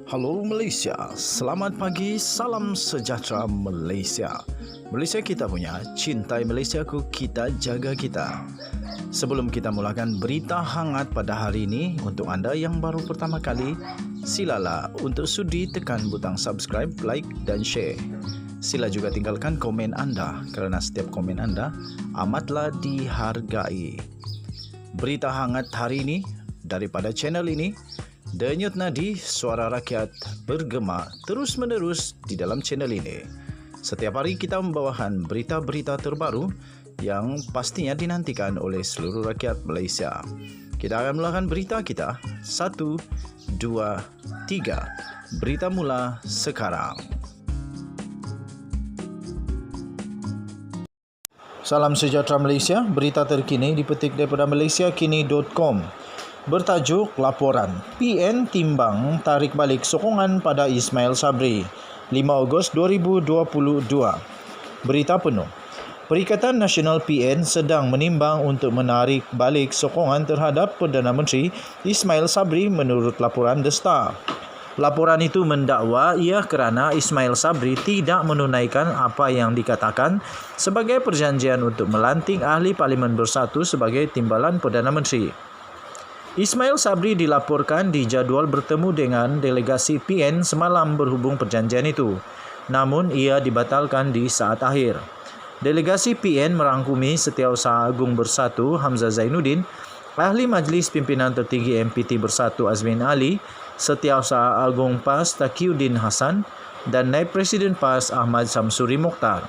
Halo Malaysia, selamat pagi, salam sejahtera Malaysia. Malaysia kita punya, cintai Malaysiaku, kita jaga kita. Sebelum kita mulakan berita hangat pada hari ini, untuk anda yang baru pertama kali, silalah untuk sudi tekan butang subscribe, like dan share. Sila juga tinggalkan komen anda kerana setiap komen anda amatlah dihargai. Berita hangat hari ini daripada channel ini, Denyut nadi suara rakyat bergema terus-menerus di dalam channel ini. Setiap hari kita membawakan berita-berita terbaru yang pastinya dinantikan oleh seluruh rakyat Malaysia. Kita akan mulakan berita kita. 1, 2, 3. Berita mula sekarang. Salam sejahtera Malaysia. Berita terkini dipetik daripada malaysiakini.com. Bertajuk laporan PN timbang tarik balik sokongan pada Ismail Sabri 5 Ogos 2022. Berita penuh. Perikatan Nasional PN sedang menimbang untuk menarik balik sokongan terhadap Perdana Menteri Ismail Sabri menurut laporan The Star. Laporan itu mendakwa ia kerana Ismail Sabri tidak menunaikan apa yang dikatakan sebagai perjanjian untuk melantik Ahli Parlimen Bersatu sebagai timbalan Perdana Menteri. Ismail Sabri dilaporkan dijadual bertemu dengan delegasi PN semalam berhubung perjanjian itu. Namun ia dibatalkan di saat akhir. Delegasi PN merangkumi Setiausaha Agung Bersatu Hamzah Zainuddin, Ahli Majlis Pimpinan Tertinggi MPT Bersatu Azmin Ali, Setiausaha Agung PAS Taqiyuddin Hassan dan Naib Presiden PAS Ahmad Samsuri Mokhtar.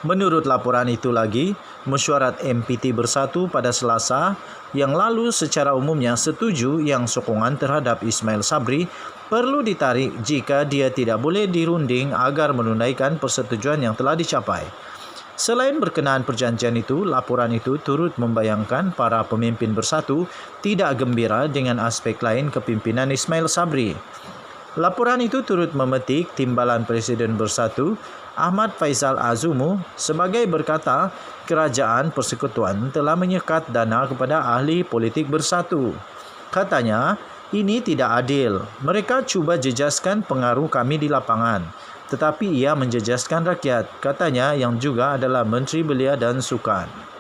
Menurut laporan itu lagi, mesyuarat MPT Bersatu pada Selasa yang lalu secara umumnya setuju yang sokongan terhadap Ismail Sabri perlu ditarik jika dia tidak boleh dirunding agar menunaikan persetujuan yang telah dicapai. Selain berkenaan perjanjian itu, laporan itu turut membayangkan para pemimpin Bersatu tidak gembira dengan aspek lain kepimpinan Ismail Sabri. Laporan itu turut memetik timbalan Presiden Bersatu Ahmad Faisal Azumu sebagai berkata kerajaan persekutuan telah menyekat dana kepada ahli politik Bersatu. Katanya, ini tidak adil. Mereka cuba jejaskan pengaruh kami di lapangan. Tetapi ia menjejaskan rakyat, katanya yang juga adalah Menteri Belia dan Sukan.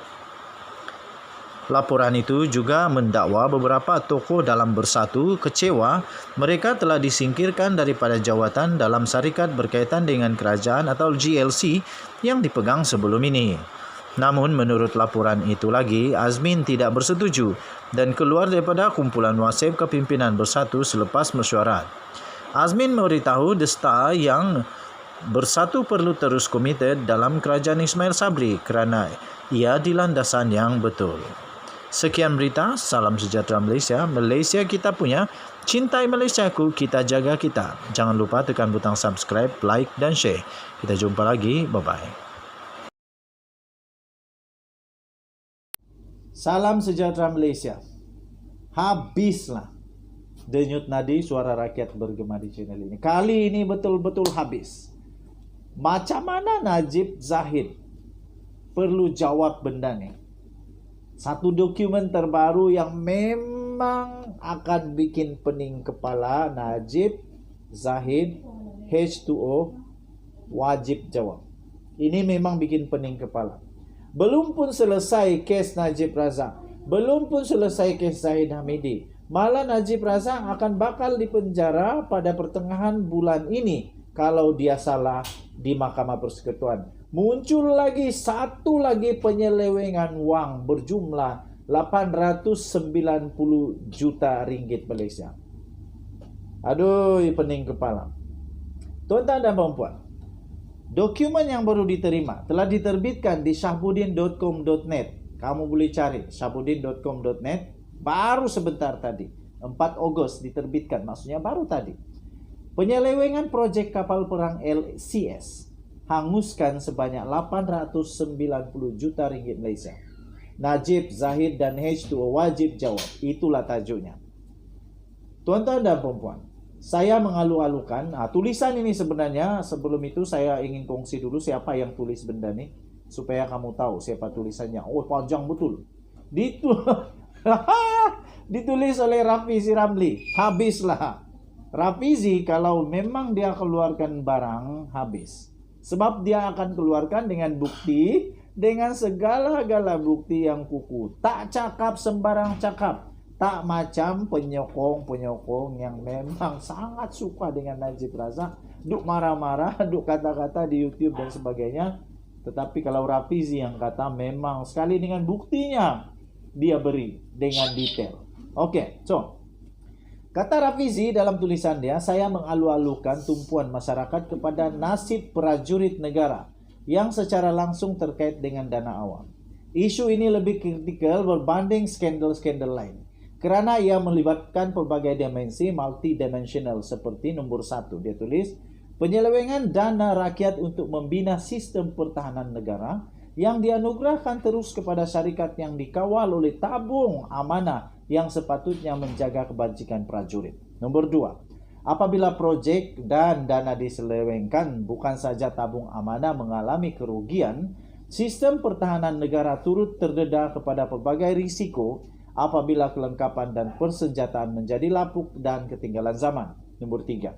Laporan itu juga mendakwa beberapa tokoh dalam Bersatu kecewa mereka telah disingkirkan daripada jawatan dalam syarikat berkaitan dengan kerajaan atau GLC yang dipegang sebelum ini. Namun menurut laporan itu lagi, Azmin tidak bersetuju dan keluar daripada kumpulan wasif kepimpinan Bersatu selepas mesyuarat. Azmin memberitahu The Star yang Bersatu perlu terus komited dalam kerajaan Ismail Sabri kerana ia di landasan yang betul. Sekian berita, salam sejahtera Malaysia. Malaysia kita punya, cintai Malaysiaku, kita jaga kita. Jangan lupa tekan butang subscribe, like dan share. Kita jumpa lagi, bye-bye. Salam sejahtera Malaysia. Habislah denyut nadi suara rakyat bergema di channel ini. Kali ini betul-betul habis. Macam mana Najib Zahid perlu jawab benda ni? Satu dokumen terbaru yang memang akan bikin pening kepala. Najib Zahid H2O wajib jawab. Ini memang bikin pening kepala. Belum pun selesai kes Najib Razak, belum pun selesai kes Zahid Hamidi, malah Najib Razak akan bakal dipenjara pada pertengahan bulan ini kalau dia salah di Mahkamah Persekutuan. Muncul lagi satu lagi penyelewengan wang berjumlah 890 juta ringgit Malaysia. Aduh, pening kepala. Tuan-tuan dan puan-puan, dokumen yang baru diterima telah diterbitkan di syahbudin.com.net. Kamu boleh cari syahbudin.com.net. Baru sebentar tadi, 4 Ogos diterbitkan, maksudnya baru tadi. Penyelewengan projek kapal perang LCS hanguskan sebanyak 890 juta ringgit Malaysia. Najib, Zahid dan H2O wajib jawab. Itulah tajuknya. Tuan-tuan dan puan-puan, saya mengalu-alukan tulisan ini sebenarnya. Sebelum itu saya ingin kongsi dulu siapa yang tulis benda ni, supaya kamu tahu siapa tulisannya. Oh, panjang betul. Ditulis oleh Rafi Siramli. Habislah. Rafizi kalau memang dia keluarkan barang habis. Sebab dia akan keluarkan dengan bukti, dengan segala-gala bukti yang kukuh. Tak cakap sembarang cakap. Tak macam penyokong-penyokong yang memang sangat suka dengan Najib Razak. Duk marah-marah, duk kata-kata di YouTube dan sebagainya. Tetapi kalau Rafizi yang kata memang sekali dengan buktinya dia beri dengan detail. Oke, so kata Rafizi dalam tulisan dia, saya mengalu-alukan tumpuan masyarakat kepada nasib prajurit negara yang secara langsung terkait dengan dana awam. Isu ini lebih kritikal berbanding skandal-skandal lain, kerana ia melibatkan pelbagai dimensi multidimensional seperti nombor 1, dia tulis, penyelewengan dana rakyat untuk membina sistem pertahanan negara yang dianugerahkan terus kepada syarikat yang dikawal oleh tabung amanah yang sepatutnya menjaga kebajikan prajurit. Nombor 2, apabila projek dan dana diselewengkan, bukan saja tabung amanah mengalami kerugian, sistem pertahanan negara turut terdedah kepada pelbagai risiko apabila kelengkapan dan persenjataan menjadi lapuk dan ketinggalan zaman. Nombor 3,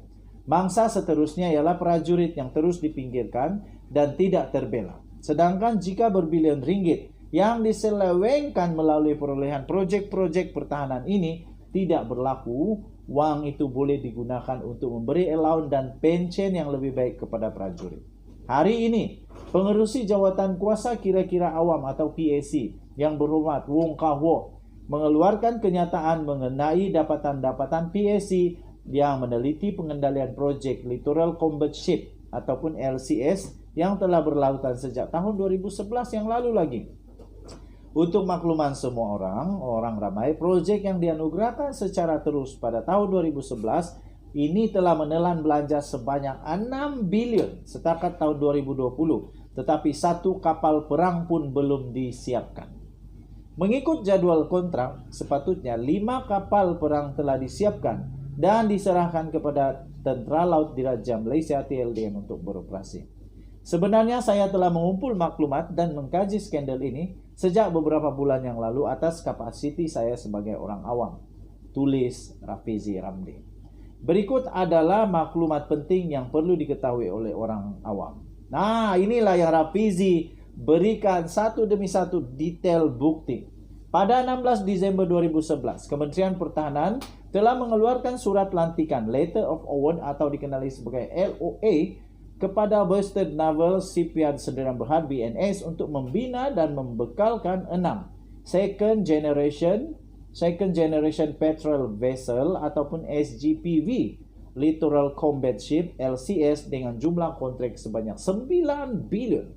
mangsa seterusnya ialah prajurit yang terus dipinggirkan dan tidak terbela. Sedangkan jika berbilion ringgit yang diselewengkan melalui perolehan projek-projek pertahanan ini tidak berlaku, wang itu boleh digunakan untuk memberi allowance dan pension yang lebih baik kepada prajurit. Hari ini, pengerusi jawatan kuasa kira-kira awam atau PAC yang berhormat Wong Kah-Wok mengeluarkan kenyataan mengenai dapatan-dapatan PAC yang meneliti pengendalian projek Littoral Combat Ship ataupun LCS yang telah berlautan sejak tahun 2011 yang lalu lagi. Untuk makluman semua orang ramai, projek yang dianugerahkan secara terus pada tahun 2011 ini telah menelan belanja sebanyak 6 bilion setakat tahun 2020, tetapi satu kapal perang pun belum disiapkan. Mengikut jadwal kontrak, sepatutnya 5 kapal perang telah disiapkan dan diserahkan kepada Tentera Laut Diraja Malaysia TLDM untuk beroperasi. Sebenarnya saya telah mengumpul maklumat dan mengkaji skandal ini sejak beberapa bulan yang lalu atas kapasiti saya sebagai orang awam. Tulis Rafizi Ramli. Berikut adalah maklumat penting yang perlu diketahui oleh orang awam. Nah, inilah yang Rafizi berikan satu demi satu detail bukti. Pada 16 Disember 2011, Kementerian Pertahanan telah mengeluarkan surat lantikan Letter of Award atau dikenali sebagai LOA kepada Bastard Naval Shipyard Sdn Bhd BNS untuk membina dan membekalkan 6 second generation petrol vessel ataupun SGPV Littoral Combat Ship LCS dengan jumlah kontrak sebanyak 9 bilion.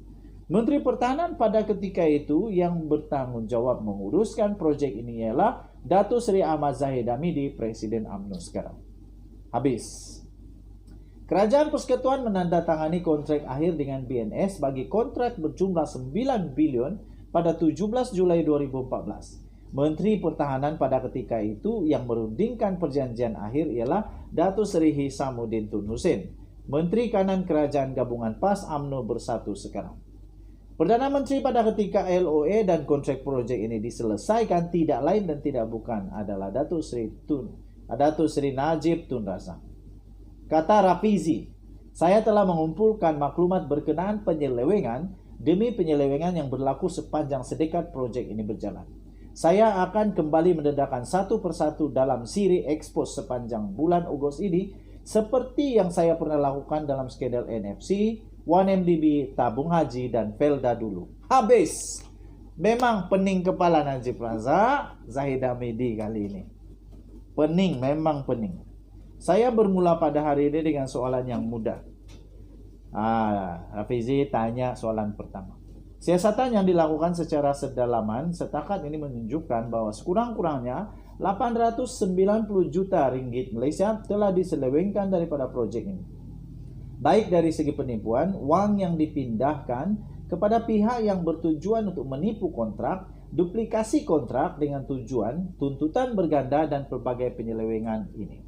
Menteri Pertahanan pada ketika itu yang bertanggungjawab menguruskan projek ini ialah Datuk Seri Ahmad Zahid Hamidi, Presiden UMNO sekarang. Habis. Kerajaan Persekutuan menandatangani kontrak akhir dengan BNS bagi kontrak berjumlah 9 bilion pada 17 Julai 2014. Menteri Pertahanan pada ketika itu yang merundingkan perjanjian akhir ialah Datuk Seri Hisamuddin Tun Hussein, Menteri Kanan Kerajaan Gabungan PAS UMNO Bersatu sekarang. Perdana Menteri pada ketika LOA dan kontrak projek ini diselesaikan tidak lain dan tidak bukan adalah Datuk Seri Najib Tun Razak. Kata Rafizi, saya telah mengumpulkan maklumat berkenaan penyelewengan demi penyelewengan yang berlaku sepanjang sedekat projek ini berjalan. Saya akan kembali mendedahkan satu persatu dalam siri ekspos sepanjang bulan Ogos ini seperti yang saya pernah lakukan dalam skandal NFC, 1MDB, tabung haji dan Felda dulu. Habis. Memang pening kepala Najib Razak, Zahid Hamidi kali ini. Pening, memang pening. Saya bermula pada hari ini dengan soalan yang mudah. Rafizi tanya soalan pertama. Siasatan yang dilakukan secara sedalaman setakat ini menunjukkan bahwa sekurang-kurangnya 890 juta ringgit Malaysia telah diselewengkan daripada projek ini. Baik dari segi penipuan, wang yang dipindahkan kepada pihak yang bertujuan untuk menipu kontrak, duplikasi kontrak dengan tujuan, tuntutan berganda dan pelbagai penyelewengan ini.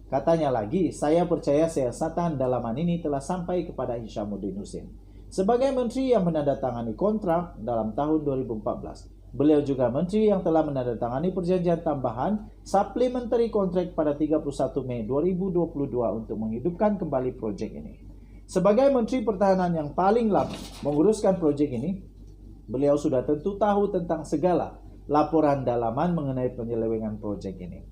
Katanya lagi, saya percaya siasatan dalaman ini telah sampai kepada Hisamuddin Hussein sebagai menteri yang menandatangani kontrak dalam tahun 2014. Beliau juga menteri yang telah menandatangani perjanjian tambahan supplementary contract pada 31 Mei 2022 untuk menghidupkan kembali proyek ini. Sebagai Menteri Pertahanan yang paling lama menguruskan proyek ini, beliau sudah tentu tahu tentang segala laporan dalaman mengenai penyelewengan proyek ini.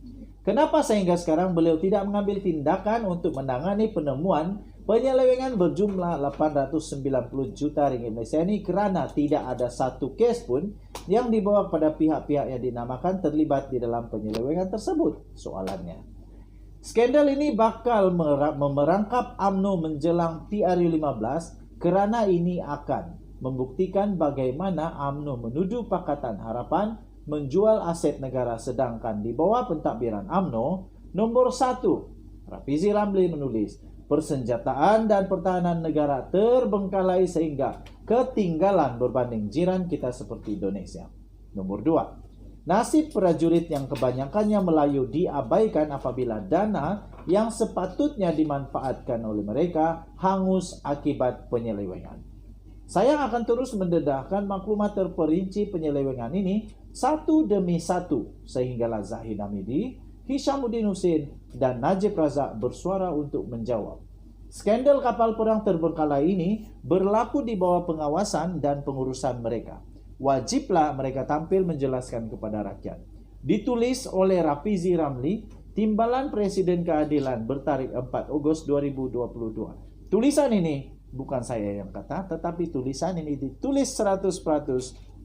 Kenapa sehingga sekarang beliau tidak mengambil tindakan untuk menangani penemuan penyelewengan berjumlah 890 juta ringgit Malaysia ini, kerana tidak ada satu kes pun yang dibawa pada pihak-pihak yang dinamakan terlibat di dalam penyelewengan tersebut? Soalannya. Skandal ini bakal memerangkap UMNO menjelang PRU15 kerana ini akan membuktikan bagaimana UMNO menuduh Pakatan Harapan menjual aset negara, sedangkan di bawah pentadbiran UMNO, nombor 1, Rafizi Ramli menulis, persenjataan dan pertahanan negara terbengkalai sehingga ketinggalan berbanding jiran kita seperti Indonesia. Nomor 2, nasib prajurit yang kebanyakannya Melayu diabaikan apabila dana yang sepatutnya dimanfaatkan oleh mereka hangus akibat penyelewengan. Saya akan terus mendedahkan maklumat terperinci penyelewengan ini satu demi satu sehinggalah Zahid Hamidi, Hishamuddin Hussein dan Najib Razak bersuara untuk menjawab. Skandal kapal perang terbengkalai ini berlaku di bawah pengawasan dan pengurusan mereka. Wajiblah mereka tampil menjelaskan kepada rakyat. Ditulis oleh Rafizi Ramli, Timbalan Presiden Keadilan, bertarikh 4 Ogos 2022. Tulisan ini bukan saya yang kata, tetapi tulisan ini ditulis 100%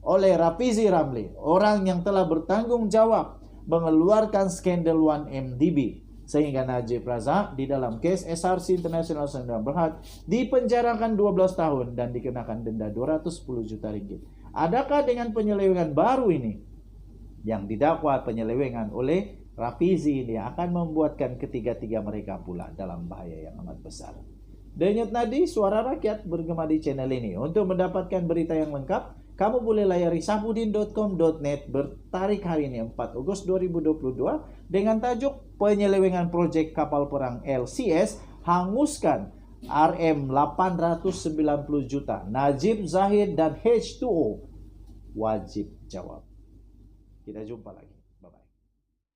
oleh Rafizi Ramli, orang yang telah bertanggung jawab mengeluarkan skandal 1MDB, sehingga Najib Razak di dalam kes SRC International Sdn Bhd dipenjarakan 12 tahun dan dikenakan denda 210 juta ringgit. Adakah dengan penyelewengan baru ini yang didakwa penyelewengan oleh Rafizi ini akan membuatkan ketiga-tiga mereka pula dalam bahaya yang amat besar? Denyut nadi suara rakyat bergema di channel ini. Untuk mendapatkan berita yang lengkap, kamu boleh layari sahbudin.com.net bertarikh hari ini 4 Ogos 2022 dengan tajuk penyelewengan proyek kapal perang LCS hanguskan RM 890 juta. Najib, Zahid dan H2O wajib jawab. Kita jumpa lagi.